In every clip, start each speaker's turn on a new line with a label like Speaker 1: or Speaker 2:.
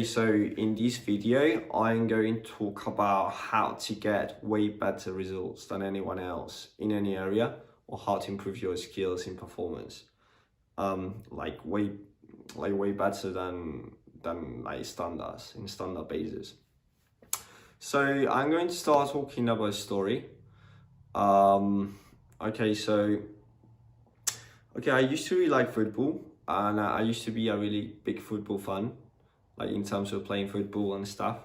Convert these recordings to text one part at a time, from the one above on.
Speaker 1: So in this video, I'm going to talk about how to get way better results than anyone else in any area, or how to improve your skills in performance. Like way better than like standards in standard basis. So I'm going to start talking about a story. Okay, I used to really like football, and I used to be a really big football fan, like in terms of playing football and stuff.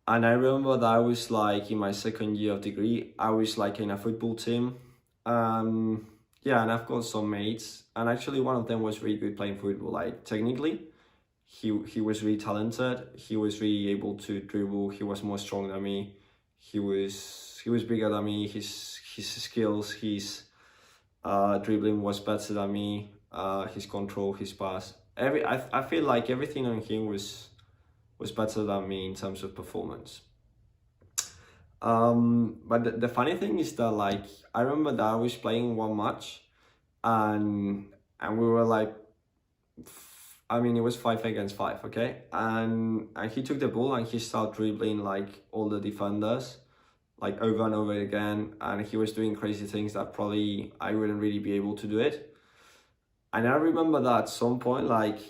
Speaker 1: And I remember that I was like in my second year of degree, I was like in a football team. Yeah, and I've got some mates, and actually one of them was really good playing football. Like technically, he was really talented. He was really able to dribble. He was more strong than me. He was bigger than me. His skills, his dribbling was better than me. His control, his pass. I feel like everything on him was better than me in terms of performance. But the funny thing is that like I remember that I was playing one match, and we were like, I mean, it was 5 against 5, okay? And he took the ball and he started dribbling like all the defenders, like over and over again, and he was doing crazy things that probably I wouldn't really be able to do it. And I remember that at some point, like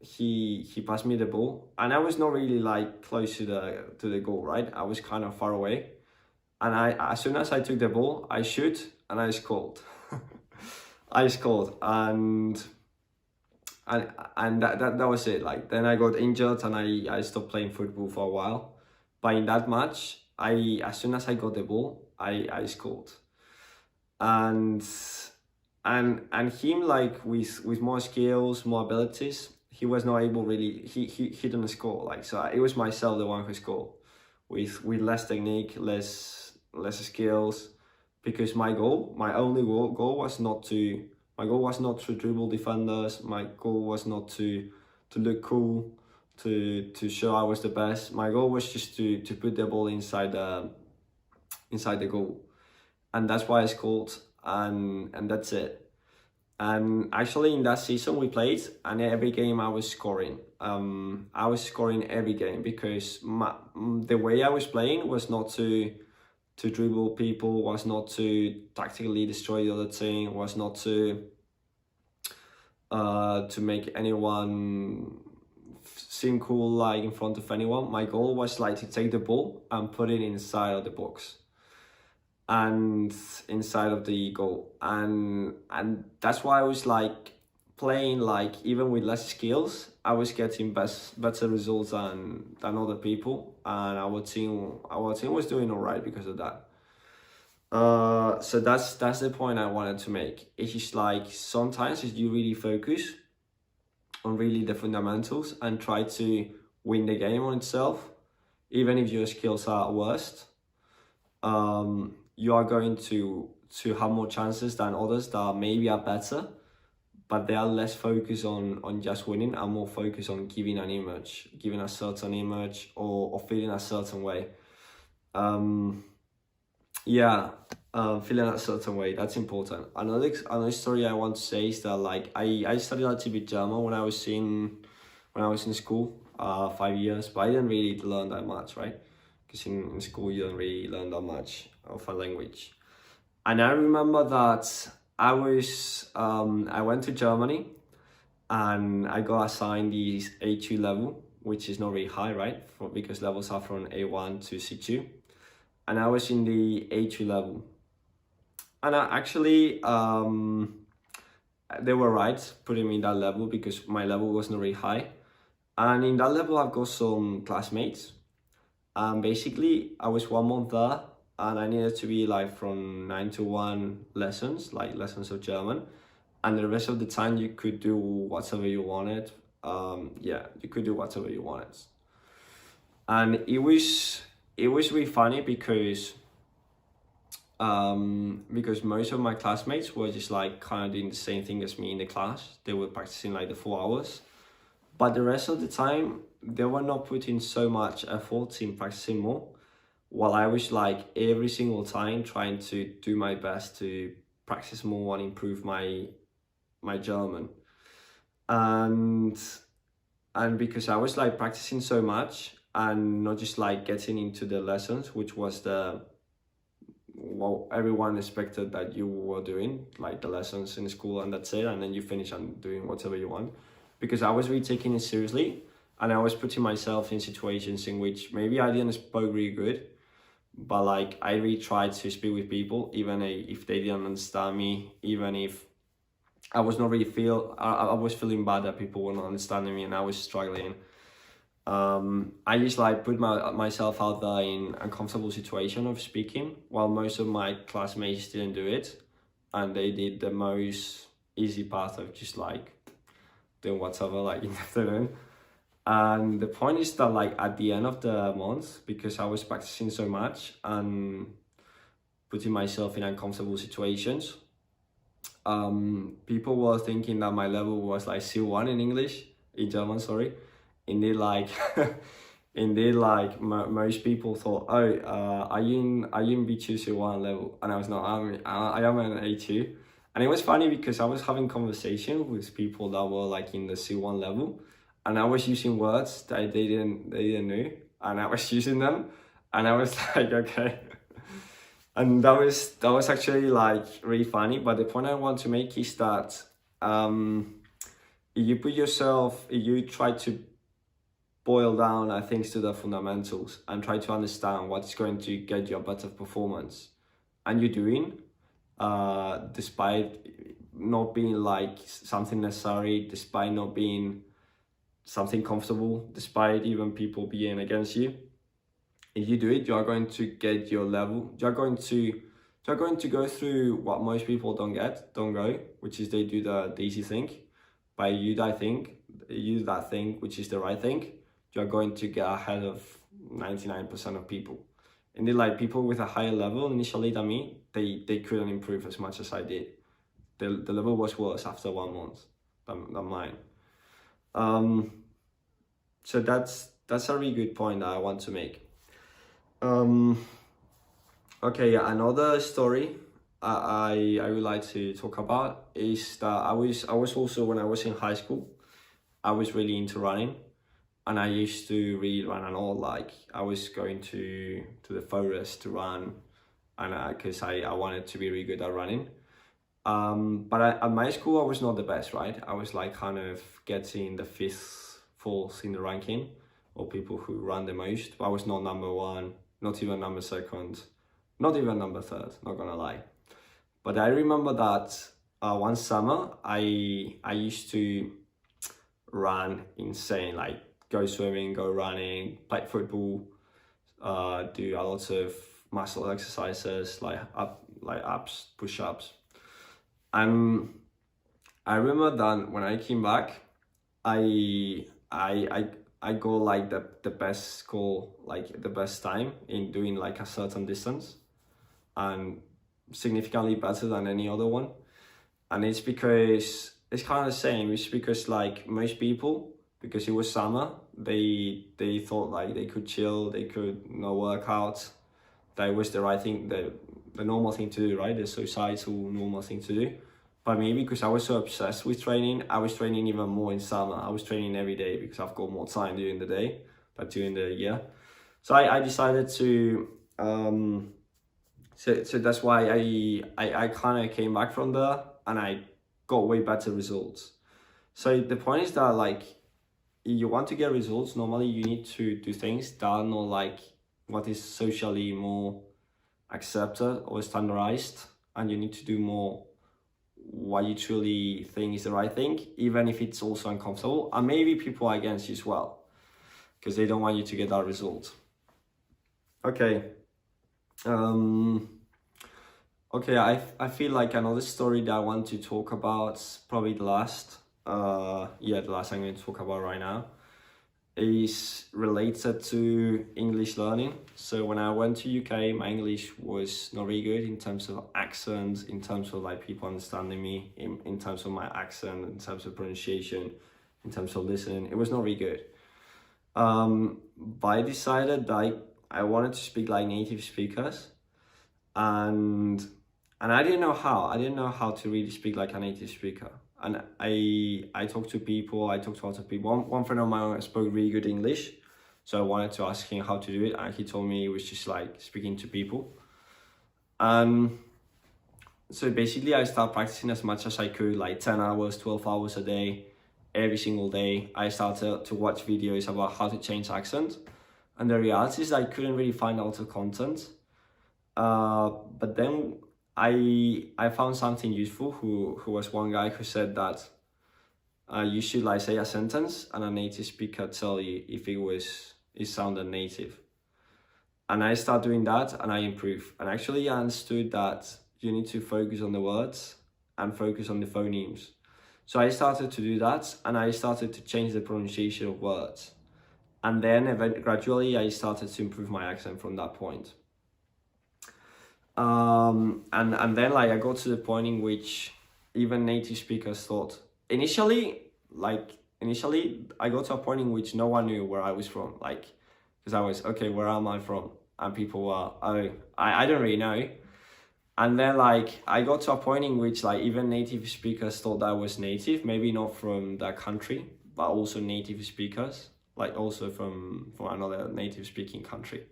Speaker 1: he passed me the ball, and I was not really like close to the goal, right? I was kind of far away, and as soon as I took the ball, I shoot and I scored. I scored, and that was it. Like then I got injured and I stopped playing football for a while. But in that match, as soon as I got the ball, I scored. And him, like with more skills, more abilities, he was not able really, he didn't score. Like, so it was myself the one who scored with less technique, less skills, because my only goal was not to, my goal was not to dribble defenders. My goal was not to look cool, to show I was the best. My goal was just to put the ball inside the goal, and that's why I scored, and that's it. And actually, in that season we played, and every game I was scoring. I was scoring every game because the way I was playing was not to dribble people, was not to tactically destroy the other team, was not to make anyone seem cool like in front of anyone. My goal was like to take the ball and put it inside of the box and inside of the goal, and that's why I was like playing, like even with less skills, I was getting better results than other people, and our team was doing all right because of that. So that's the point I wanted to make. It's just like sometimes if you really focus on really the fundamentals and try to win the game on itself, even if your skills are worst, you are going to have more chances than others that maybe are better, but they are less focused on just winning and more focused on giving a certain image, or feeling a certain way. Feeling a certain way, that's important. Another story I want to say is that like I studied a little bit German when I was in school, 5 years, but I didn't really learn that much, right? Because in school you don't really learn that much of a language. And I remember that I went to Germany, and I got assigned the A2 level, which is not really high, right? Because levels are from A1 to C2. And I was in the A2 level. And they were right putting me in that level because my level was not really high. And in that level, I've got some classmates. And basically, I was 1 month there, and I needed to be like from 9 to 1 lessons, like lessons of German. And the rest of the time, you could do whatever you wanted. You could do whatever you wanted. And it was really funny because most of my classmates were just like kind of doing the same thing as me in the class. They were practicing like the 4 hours, but the rest of the time they were not putting so much effort in practicing more, while I was like every single time trying to do my best to practice more and improve my German. And And because I was like practicing so much and not just like getting into the lessons, which was the what everyone expected that you were doing, like the lessons in school and that's it, and then you finish and doing whatever you want. Because I was really taking it seriously, and I was putting myself in situations in which maybe I didn't speak really good, but like I really tried to speak with people, even if they didn't understand me, even if I was not really I was feeling bad that people were not understanding me and I was struggling. I just like put myself out there in uncomfortable situation of speaking, while most of my classmates didn't do it, and they did the most easy path of just like doing whatever, like in the afternoon. And the point is that like at the end of the month, because I was practicing so much and putting myself in uncomfortable situations, people were thinking that my level was like C1 in English, in German, sorry. Indeed, like, indeed, like most people thought, oh, are you in B2 C1 level? And I was not. I am an A2. And it was funny because I was having conversation with people that were like in the C1 level, and I was using words that they didn't know, and I was using them, and I was like, okay. And that was actually like really funny. But the point I want to make is that if you try to boil down things to the fundamentals and try to understand what's going to get you a better performance, and you're doing, despite not being like something necessary, despite not being something comfortable, despite even people being against you, if you do it, you are going to get your level. You're going to go through what most people don't go, which is they do the easy thing. By you that thing, which is the right thing, you're going to get ahead of 99% of people. And they like people with a higher level initially than me, they couldn't improve as much as I did. The level was worse after 1 month than mine. So that's a really good point that I want to make. Okay, yeah, another story I would like to talk about is that I was also, when I was in high school, I was really into running, and I used to really run and all. Like I was going to the forest to run, and because I wanted to be really good at running. But at my school I was not the best, right? I was like kind of getting the fifth, fourth in the ranking of people who run the most. But I was not number one, not even number second, not even number third, not gonna lie. But I remember that one summer I used to run insane, like go swimming, go running, play football, do a lot of muscle exercises like abs, push-ups. And I remember that when I came back, I got like the best score, like the best time in doing like a certain distance, and significantly better than any other one. And it's because it's kind of the same. It's because like most people, because it was summer, they thought like they could chill, they could not work out. That was the right thing, the normal thing to do, right? The societal normal thing to do. But maybe because I was so obsessed with training, I was training even more in summer. I was training every day because I've got more time during the day, but during the year. So I decided to, so that's why I kind of came back from there and I got way better results. So the point is that like, you want to get results, normally you need to do things that are not like what is socially more accepted or standardized, and you need to do more what you truly think is the right thing, even if it's also uncomfortable, and maybe people are against you as well because they don't want you to get that result. Okay, I feel like another story that I want to talk about, probably the last I'm going to talk about right now, is related to English learning. So when I went to UK, my English was not really good in terms of accent, in terms of like people understanding me, in terms of my accent, in terms of pronunciation, in terms of listening. It was not really good. But I decided that I wanted to speak like native speakers, and I didn't know how. I didn't know how to really speak like a native speaker. and I talk to people, I talk to other people. One friend of mine spoke really good English, so I wanted to ask him how to do it, and he told me it was just like speaking to people. So basically I started practicing as much as I could, like 10 hours, 12 hours a day, every single day. I started to watch videos about how to change accent, and the reality is I couldn't really find a lot of content. But then I found something useful. Who was one guy who said that you should like say a sentence and a native speaker tell you if it sounded native. And I started doing that and I improved. And actually I understood that you need to focus on the words and focus on the phonemes. So I started to do that, and I started to change the pronunciation of words. And then gradually I started to improve my accent from that point. And then like I got to the point in which even native speakers thought, initially I got to a point in which no one knew where I was from, like, because I was, okay, where am I from? And people were, oh, I don't really know. And then like I got to a point in which like even native speakers thought that I was native, maybe not from that country, but also native speakers, like also from another native speaking country.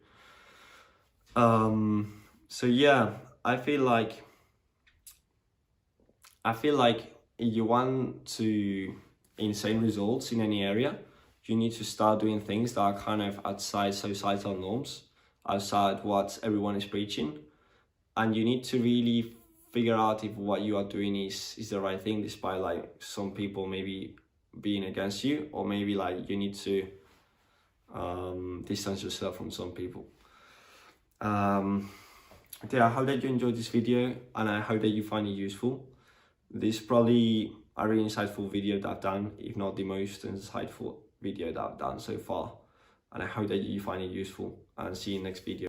Speaker 1: So yeah, I feel like if you want to insane results in any area, you need to start doing things that are kind of outside societal norms, outside what everyone is preaching. And you need to really figure out if what you are doing is the right thing, despite like some people maybe being against you, or maybe like you need to distance yourself from some people. Okay, I hope that you enjoyed this video, and I hope that you find it useful. This is probably a really insightful video that I've done, if not the most insightful video that I've done so far. And I hope that you find it useful, and see you in the next video.